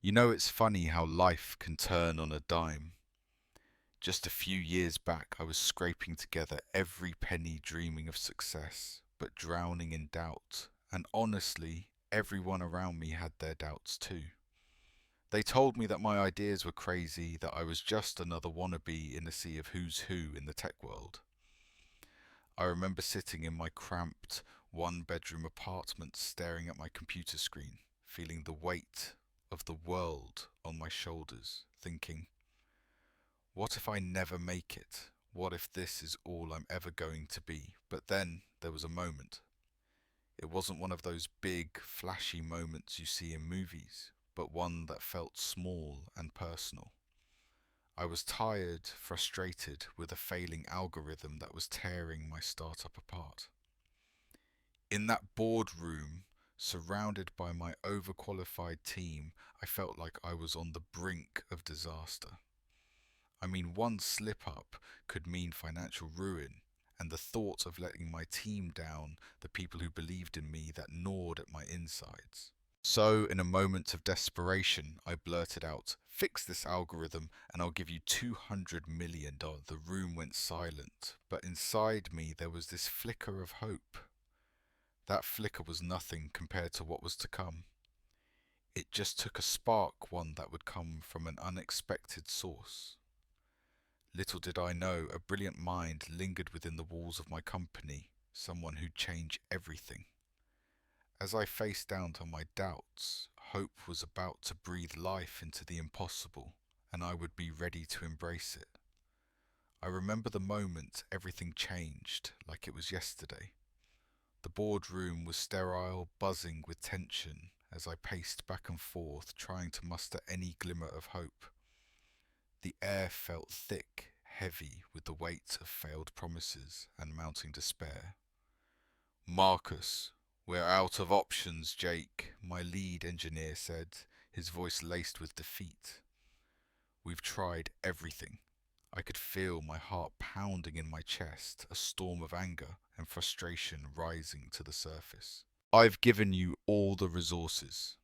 You know, it's funny how life can turn on a dime. Just a few years back, I was scraping together every penny dreaming of success, but drowning in doubt. And honestly, everyone around me had their doubts too. They told me that my ideas were crazy, that I was just another wannabe in a sea of who's who in the tech world. I remember sitting in my cramped, one-bedroom apartment staring at my computer screen, feeling the weight of the world on my shoulders, thinking, what if I never make it? What if this is all I'm ever going to be? But then there was a moment. It wasn't one of those big, flashy moments you see in movies, but one that felt small and personal. I was tired, frustrated with a failing algorithm that was tearing my startup apart. In that boardroom, surrounded by my overqualified team, I felt like I was on the brink of disaster. I mean, one slip up could mean financial ruin, and the thought of letting my team down, the people who believed in me, that gnawed at my insides. So, in a moment of desperation, I blurted out, "Fix this algorithm and I'll give you $200 million." The room went silent, but inside me there was this flicker of hope. That flicker was nothing compared to what was to come. It just took a spark, one that would come from an unexpected source. Little did I know, a brilliant mind lingered within the walls of my company, someone who'd change everything. As I faced down to my doubts, hope was about to breathe life into the impossible, and I would be ready to embrace it. I remember the moment everything changed, like it was yesterday. The boardroom was sterile, buzzing with tension, as I paced back and forth, trying to muster any glimmer of hope. The air felt thick, heavy with the weight of failed promises and mounting despair. "Marcus, we're out of options, Jake," my lead engineer said, his voice laced with defeat. "We've tried everything." I could feel my heart pounding in my chest, a storm of anger and frustration rising to the surface. "I've given you all the resources.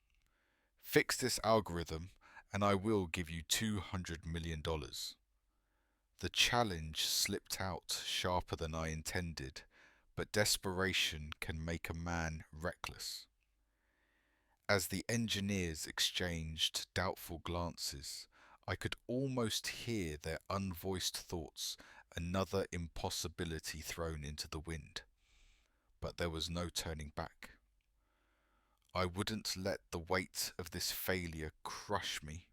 Fix this algorithm and I will give you $200 million. The challenge slipped out sharper than I intended, but desperation can make a man reckless. As the engineers exchanged doubtful glances, I could almost hear their unvoiced thoughts, another impossibility thrown into the wind. But there was no turning back. I wouldn't let the weight of this failure crush me.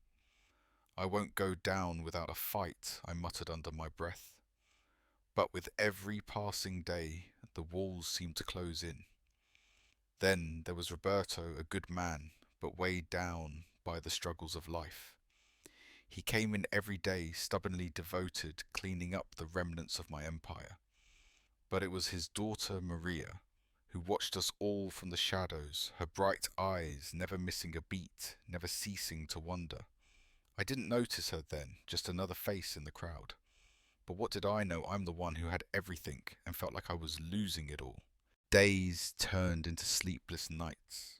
"I won't go down without a fight," I muttered under my breath. But with every passing day, the walls seemed to close in. Then there was Roberto, a good man, but weighed down by the struggles of life. He came in every day, stubbornly devoted, cleaning up the remnants of my empire. But it was his daughter Maria, who watched us all from the shadows, her bright eyes never missing a beat, never ceasing to wonder. I didn't notice her then, just another face in the crowd. But what did I know? I'm the one who had everything and felt like I was losing it all. Days turned into sleepless nights,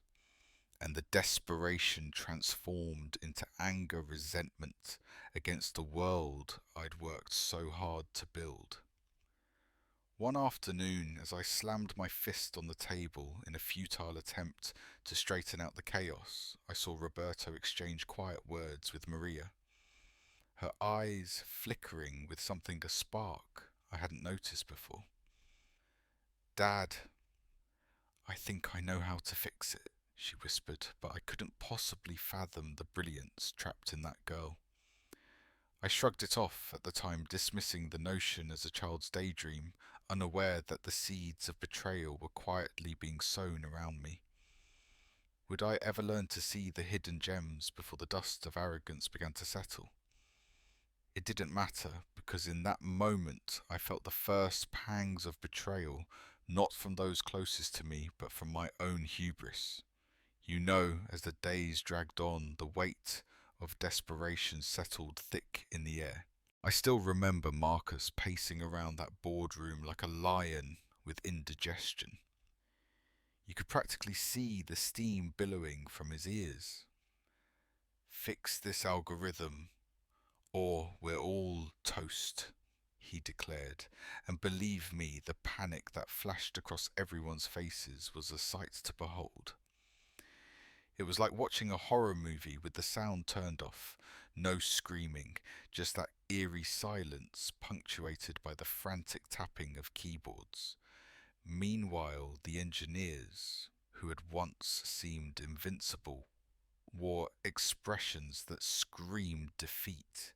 and the desperation transformed into anger, resentment against the world I'd worked so hard to build. One afternoon, as I slammed my fist on the table in a futile attempt to straighten out the chaos, I saw Roberto exchange quiet words with Maria, her eyes flickering with something, a spark I hadn't noticed before. "Dad, I think I know how to fix it," she whispered, but I couldn't possibly fathom the brilliance trapped in that girl. I shrugged it off at the time, dismissing the notion as a child's daydream, unaware that the seeds of betrayal were quietly being sown around me. Would I ever learn to see the hidden gems before the dust of arrogance began to settle? It didn't matter, because in that moment I felt the first pangs of betrayal, not from those closest to me, but from my own hubris. You know, as the days dragged on, the weight of desperation settled thick in the air. I still remember Marcus pacing around that boardroom like a lion with indigestion. You could practically see the steam billowing from his ears. Fix this algorithm, or we're all toast, he declared, and believe me, the panic that flashed across everyone's faces was a sight to behold. It was like watching a horror movie with the sound turned off, no screaming, just that eerie silence punctuated by the frantic tapping of keyboards. Meanwhile, the engineers, who had once seemed invincible, wore expressions that screamed defeat.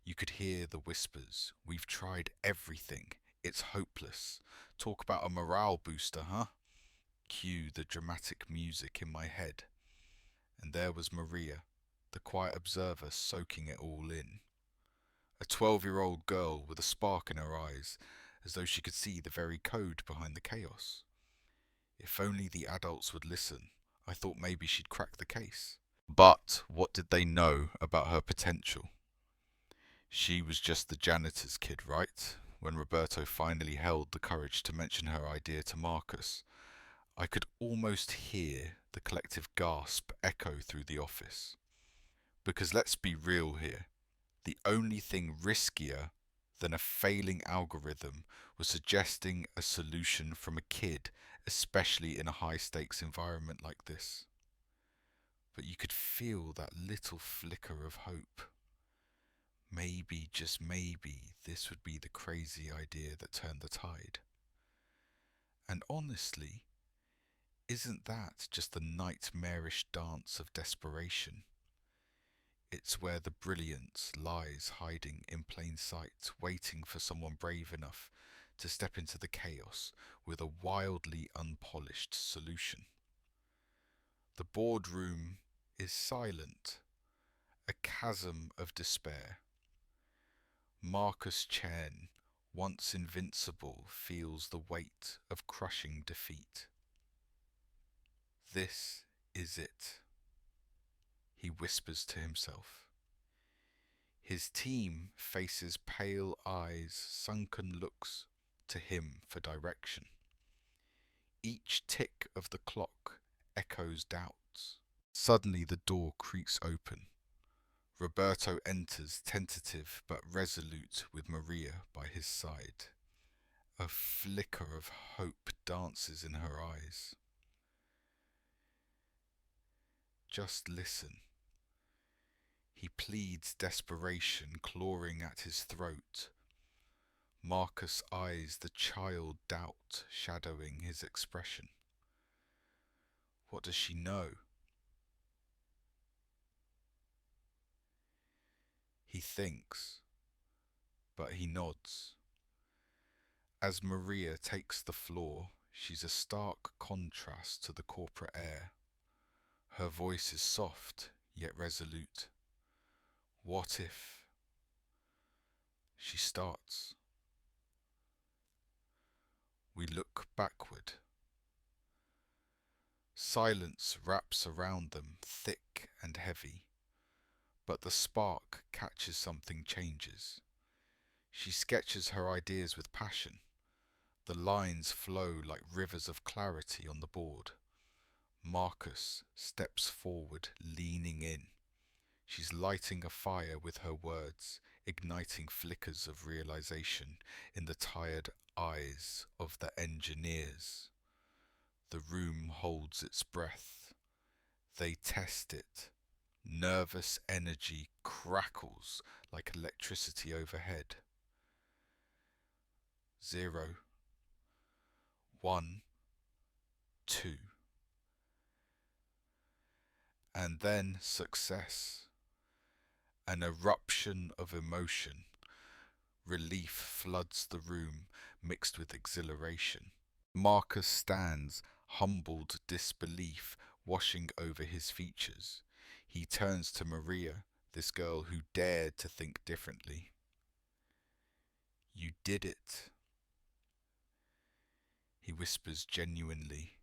You could hear the whispers. We've tried everything. It's hopeless. Talk about a morale booster, huh? Cue the dramatic music in my head. And there was Maria, the quiet observer soaking it all in. A 12-year-old girl with a spark in her eyes, as though she could see the very code behind the chaos. If only the adults would listen. I thought maybe she'd crack the case. But what did they know about her potential? She was just the janitor's kid, right? When Roberto finally held the courage to mention her idea to Marcus, I could almost hear the collective gasp echo through the office. Because let's be real here, the only thing riskier than a failing algorithm was suggesting a solution from a kid, especially in a high-stakes environment like this. But you could feel that little flicker of hope. Maybe, just maybe, this would be the crazy idea that turned the tide. And honestly, isn't that just the nightmarish dance of desperation? It's where the brilliance lies hiding in plain sight, waiting for someone brave enough to step into the chaos with a wildly unpolished solution. The boardroom is silent, a chasm of despair. Marcus Chen, once invincible, feels the weight of crushing defeat. This is it, he whispers to himself. His team faces pale eyes, sunken looks to him for direction. Each tick of the clock echoes doubts. Suddenly the door creaks open. Roberto enters, tentative but resolute, with Maria by his side. A flicker of hope dances in her eyes. Just listen. He pleads desperation, clawing at his throat. Marcus eyes the child doubt shadowing his expression. What does she know? He thinks, but he nods. As Maria takes the floor, she's a stark contrast to the corporate air. Her voice is soft, yet resolute. What if... She starts. We look backward. Silence wraps around them, thick and heavy. But the spark catches something changes. She sketches her ideas with passion. The lines flow like rivers of clarity on the board. Marcus steps forward, leaning in. She's lighting a fire with her words, igniting flickers of realization in the tired eyes of the engineers. The room holds its breath. They test it. Nervous energy crackles like electricity overhead. 0, 1, 2. And then success. An eruption of emotion. Relief floods the room, mixed with exhilaration. Marcus stands, humbled disbelief washing over his features. He turns to Maria, this girl who dared to think differently. You did it, he whispers genuinely.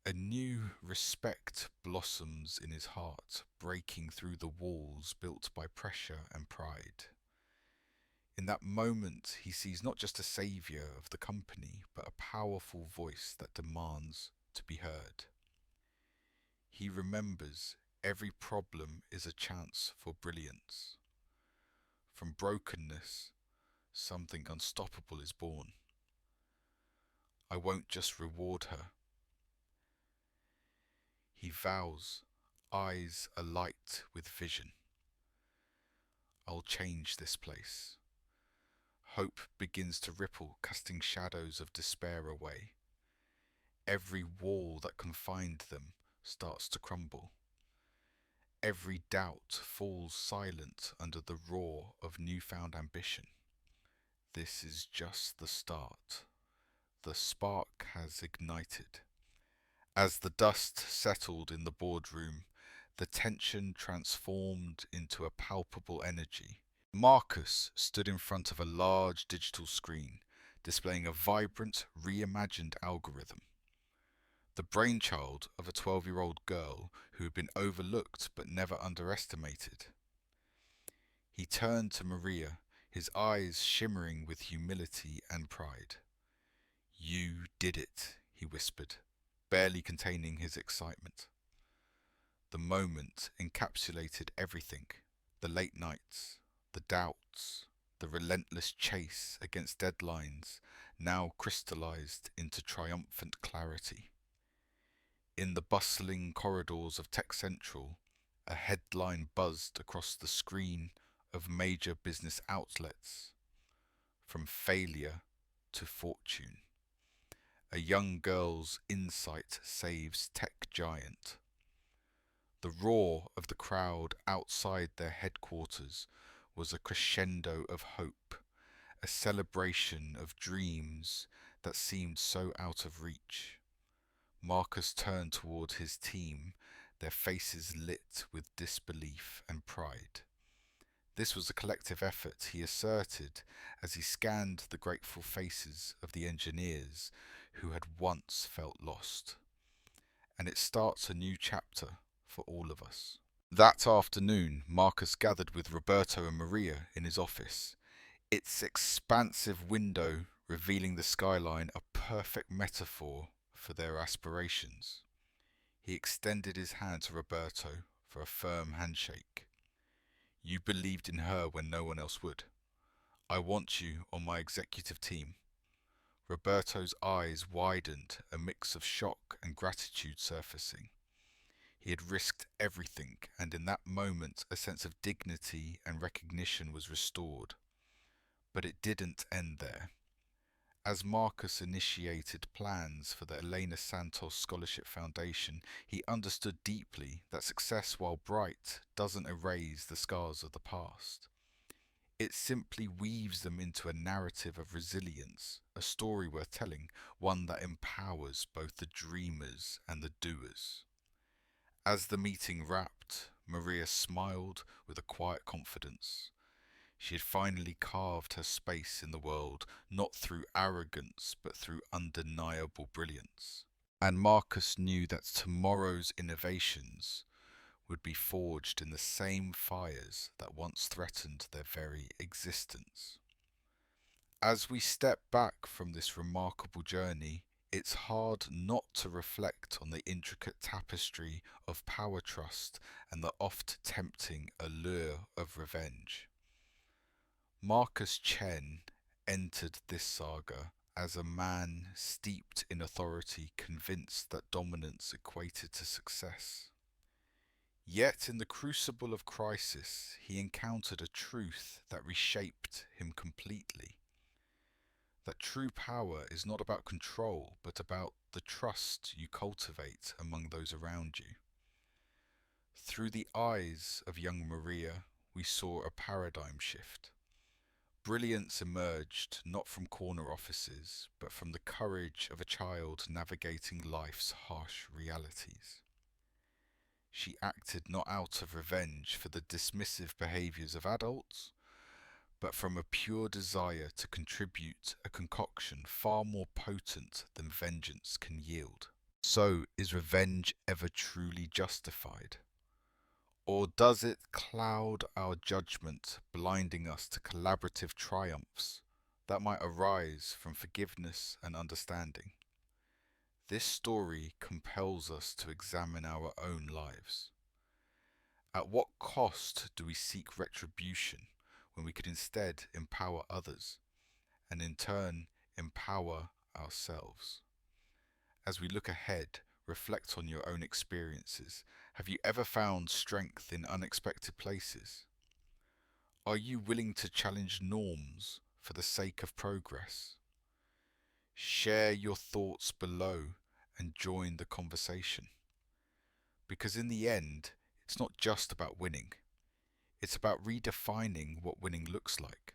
A new respect blossoms in his heart, breaking through the walls built by pressure and pride. In that moment, he sees not just a saviour of the company, but a powerful voice that demands to be heard. He remembers Every problem is a chance for brilliance. From brokenness, something unstoppable is born. I won't just reward her. He vows, eyes alight with vision. I'll change this place. Hope begins to ripple, casting shadows of despair away. Every wall that confined them starts to crumble. Every doubt falls silent under the roar of newfound ambition. This is just the start. The spark has ignited. As the dust settled in the boardroom, the tension transformed into a palpable energy. Marcus stood in front of a large digital screen, displaying a vibrant, reimagined algorithm. The brainchild of a 12-year-old girl who had been overlooked but never underestimated. He turned to Maria, his eyes shimmering with humility and pride. "You did it," he whispered, barely containing his excitement. The moment encapsulated everything: the late nights, the doubts, the relentless chase against deadlines, now crystallized into triumphant clarity. In the bustling corridors of Tech Central, a headline buzzed across the screen of major business outlets: "From failure to fortune. A young girl's insight saves tech giant." The roar of the crowd outside their headquarters was a crescendo of hope, a celebration of dreams that seemed so out of reach. Marcus turned toward his team, their faces lit with disbelief and pride. This was a collective effort, he asserted, as he scanned the grateful faces of the engineers who had once felt lost. And it starts a new chapter for all of us. That afternoon, Marcus gathered with Roberto and Maria in his office, its expansive window revealing the skyline a perfect metaphor for their aspirations. He extended his hand to Roberto for a firm handshake. "You believed in her when no one else would. I want you on my executive team." Roberto's eyes widened, a mix of shock and gratitude surfacing. He had risked everything, and in that moment a sense of dignity and recognition was restored. But it didn't end there. As Marcus initiated plans for the Elena Santos Scholarship Foundation, he understood deeply that success, while bright, doesn't erase the scars of the past. It simply weaves them into a narrative of resilience, a story worth telling, one that empowers both the dreamers and the doers. As the meeting wrapped, Maria smiled with a quiet confidence. She had finally carved her space in the world, not through arrogance, but through undeniable brilliance. And Marcus knew that tomorrow's innovations would be forged in the same fires that once threatened their very existence. As we step back from this remarkable journey, it's hard not to reflect on the intricate tapestry of power trust and the oft tempting allure of revenge. Marcus Chen entered this saga as a man steeped in authority, convinced that dominance equated to success. Yet in the crucible of crisis, he encountered a truth that reshaped him completely. That true power is not about control, but about the trust you cultivate among those around you. Through the eyes of young Maria, we saw a paradigm shift. Brilliance emerged not from corner offices, but from the courage of a child navigating life's harsh realities. She acted not out of revenge for the dismissive behaviours of adults, but from a pure desire to contribute a concoction far more potent than vengeance can yield. So, is revenge ever truly justified? Or does it cloud our judgment, blinding us to collaborative triumphs that might arise from forgiveness and understanding? This story compels us to examine our own lives. At what cost do we seek retribution when we could instead empower others and in turn empower ourselves? As we look ahead, reflect on your own experiences. Have you ever found strength in unexpected places? Are you willing to challenge norms for the sake of progress? Share your thoughts below and join the conversation. Because in the end, it's not just about winning. It's about redefining what winning looks like.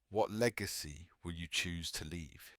What legacy will you choose to leave?